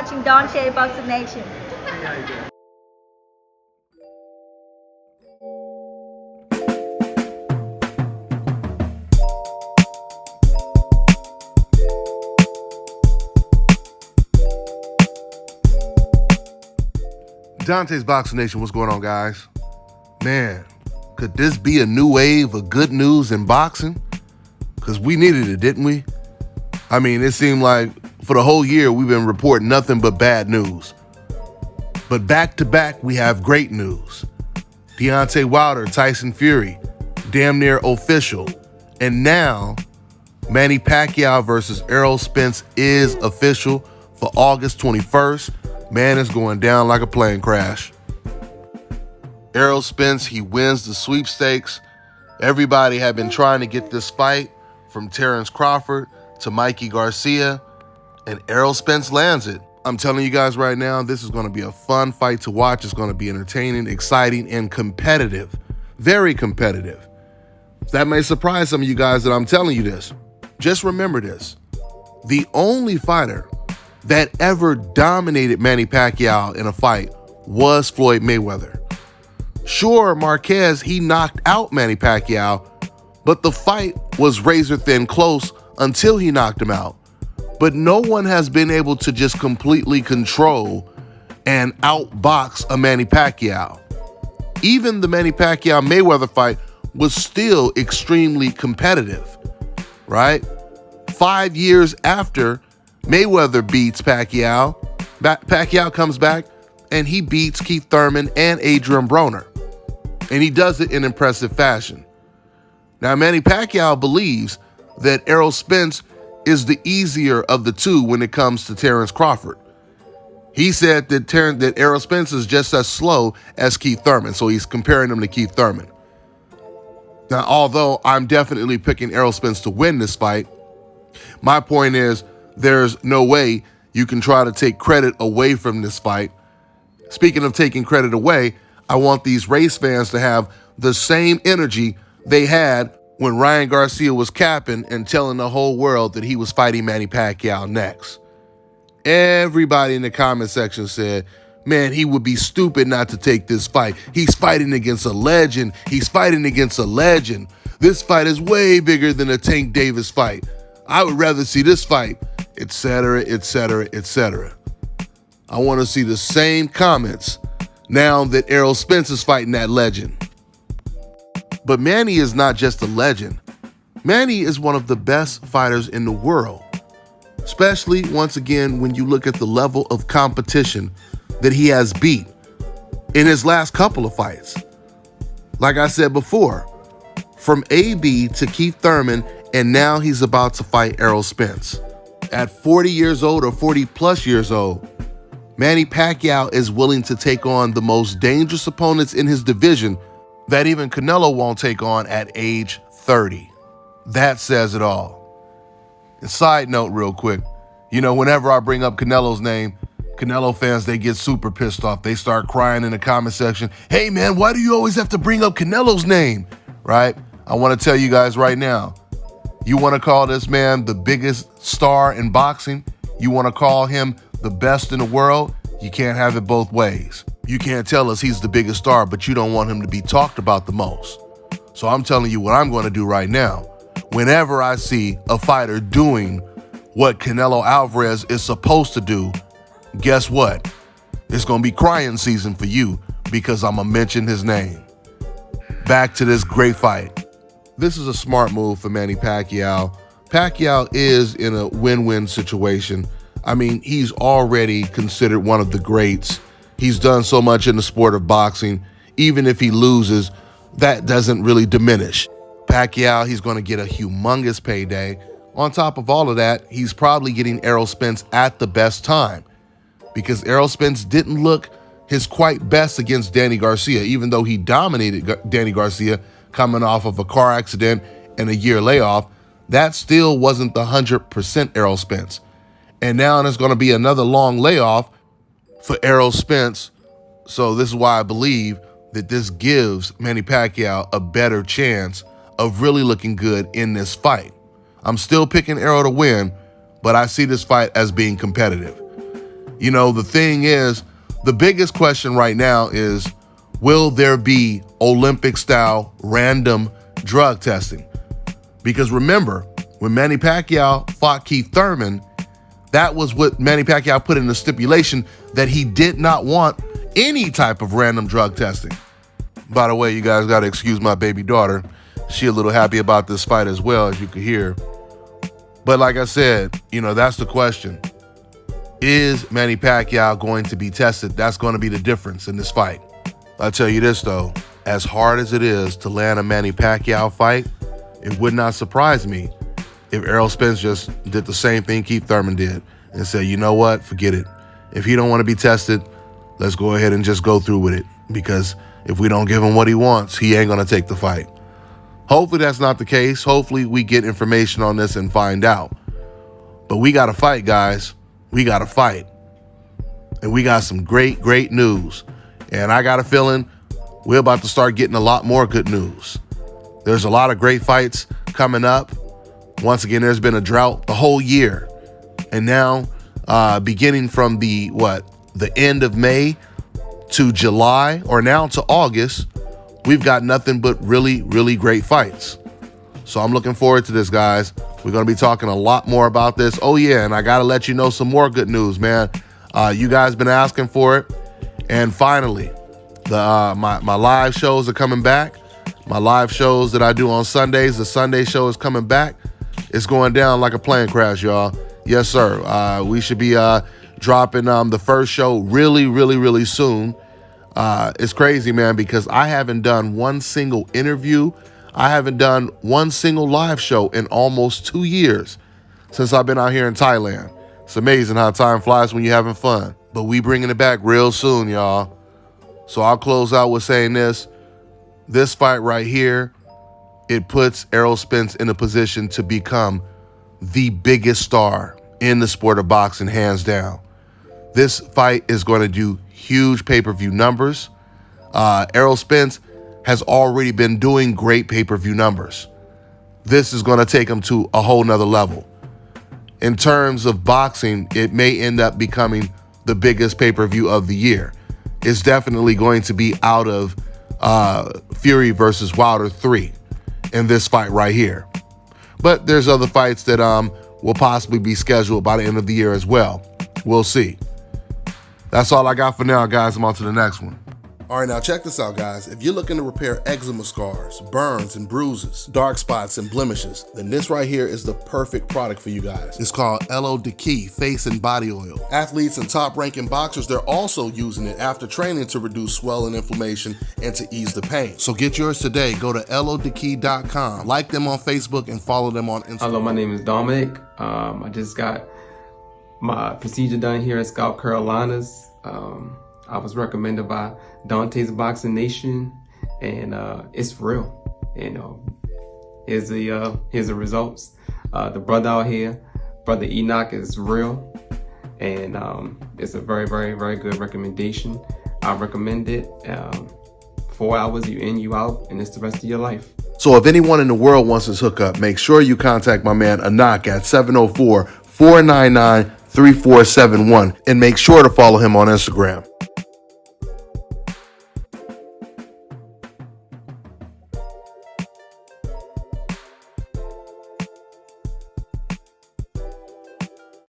watching Dontaesboxingnation. Dontaesboxingnation, what's going on, guys? Man, could this be a new wave of good news in boxing? Because we needed it, didn't we? I mean, it seemed like for the whole year we've been reporting nothing but bad news. But back to back, we have great news. Deontay Wilder, Tyson Fury, damn near official. And now, Manny Pacquiao versus Errol Spence is official for August 21st. Man, it's going down like a plane crash. Errol Spence, he wins the sweepstakes. Everybody had been trying to get this fight, from Terrence Crawford to Mikey Garcia, and Errol Spence lands it. I'm telling you guys right now, this is going to be a fun fight to watch. It's going to be entertaining, exciting, and competitive. Very competitive. That may surprise some of you guys that I'm telling you this. Just remember this. The only fighter that ever dominated Manny Pacquiao in a fight was Floyd Mayweather. Sure, Marquez, he knocked out Manny Pacquiao, but the fight was razor-thin close until he knocked him out. But no one has been able to just completely control and outbox a Manny Pacquiao. Even the Manny Pacquiao-Mayweather fight was still extremely competitive, right? 5 years after Mayweather beats Pacquiao, Pacquiao comes back and he beats Keith Thurman and Adrian Broner. And he does it in impressive fashion. Now, Manny Pacquiao believes that Errol Spence is the easier of the two when it comes to Terrence Crawford. He said that Errol Spence is just as slow as Keith Thurman, so he's comparing him to Keith Thurman. Now, although I'm definitely picking Errol Spence to win this fight, my point is there's no way you can try to take credit away from this fight. Speaking of taking credit away, I want these race fans to have the same energy they had when Ryan Garcia was capping and telling the whole world that he was fighting Manny Pacquiao next. Everybody in the comment section said, man, he would be stupid not to take this fight. He's fighting against a legend. He's fighting against a legend. This fight is way bigger than a Tank Davis fight. I would rather see this fight, etc., etc., etc. I want to see the same comments now that Errol Spence is fighting that legend. But Manny is not just a legend. Manny is one of the best fighters in the world, especially, once again, when you look at the level of competition that he has beat in his last couple of fights. Like I said before, from AB to Keith Thurman, and now he's about to fight Errol Spence. At 40 years old or 40 plus years old, Manny Pacquiao is willing to take on the most dangerous opponents in his division that even Canelo won't take on at age 30. That says it all. And side note real quick, whenever I bring up Canelo's name, Canelo fans, they get super pissed off. They start crying in the comment section. Hey man, why do you always have to bring up Canelo's name? Right? I want to tell you guys right now, you want to call this man the biggest star in boxing? You want to call him the best in the world? You can't have it both ways. You can't tell us he's the biggest star, but you don't want him to be talked about the most. So I'm telling you what I'm going to do right now. Whenever I see a fighter doing what Canelo Alvarez is supposed to do, guess what? It's going to be crying season for you because I'm going to mention his name. Back to this great fight. This is a smart move for Manny Pacquiao. Pacquiao is in a win-win situation. I mean, he's already considered one of the greats. He's done so much in the sport of boxing. Even if he loses, that doesn't really diminish. Pacquiao, he's going to get a humongous payday. On top of all of that, he's probably getting Errol Spence at the best time because Errol Spence didn't look his quite best against Danny Garcia, even though he dominated Danny Garcia coming off of a car accident and a year layoff. That still wasn't the 100% Errol Spence. And now there's going to be another long layoff for Errol Spence. So this is why I believe that this gives Manny Pacquiao a better chance of really looking good in this fight. I'm still picking Errol to win, but I see this fight as being competitive. You know, the thing is, the biggest question right now is, will there be Olympic-style random drug testing? Because remember, when Manny Pacquiao fought Keith Thurman, that was what Manny Pacquiao put in the stipulation, that he did not want any type of random drug testing. By the way, you guys got to excuse my baby daughter. She a little happy about this fight as well, as you could hear. But like I said, you know, that's the question. Is Manny Pacquiao going to be tested? That's going to be the difference in this fight. I'll tell you this, though. As hard as it is to land a Manny Pacquiao fight, it would not surprise me if Errol Spence just did the same thing Keith Thurman did and said, you know what, forget it. If he don't want to be tested, let's go ahead and just go through with it. Because if we don't give him what he wants, he ain't going to take the fight. Hopefully that's not the case. Hopefully we get information on this and find out. But we got to fight, guys. We got to fight. And we got some great, great news. And I got a feeling we're about to start getting a lot more good news. There's a lot of great fights coming up. Once again, there's been a drought the whole year. And now, beginning from the end of May to July, or now to August, we've got nothing but really, really great fights. So I'm looking forward to this, guys. We're going to be talking a lot more about this. Oh, yeah, and I got to let you know some more good news, man. You guys been asking for it. And finally, my live shows are coming back. My live shows that I do on Sundays, the Sunday show is coming back. It's going down like a plane crash, y'all. Yes, sir. We should be dropping the first show really, really, really soon. It's crazy, man, because I haven't done one single interview. I haven't done one single live show in almost 2 years since I've been out here in Thailand. It's amazing how time flies when you're having fun. But we bringing it back real soon, y'all. So I'll close out with saying this. This fight right here, it puts Errol Spence in a position to become the biggest star in the sport of boxing, hands down. This fight is going to do huge pay-per-view numbers. Errol Spence has already been doing great pay-per-view numbers. This is going to take him to a whole nother level. In terms of boxing, it may end up becoming the biggest pay-per-view of the year. It's definitely going to be out of Fury versus Wilder 3 in this fight right here. But there's other fights that will possibly be scheduled by the end of the year as well. We'll see. That's all I got for now, guys. I'm on to the next one. All right, now check this out, guys. If you're looking to repair eczema scars, burns and bruises, dark spots and blemishes, then this right here is the perfect product for you guys. It's called Errol Face and Body Oil. Athletes and top-ranking boxers, they're also using it after training to reduce swelling, inflammation, and to ease the pain. So get yours today. Go to erroldekey.com, like them on Facebook, and follow them on Instagram. Hello, my name is Dominic. I just got my procedure done here at ScalpCarolinas. I was recommended by Dontaesboxingnation, and it's real. You know, here's the results. The brother out here, Brother Enoch, is real, and it's a very, very, very good recommendation. I recommend it. 4 hours, you in, you out, and it's the rest of your life. So if anyone in the world wants this hookup, make sure you contact my man Enoch at 704-499-3471, and make sure to follow him on Instagram.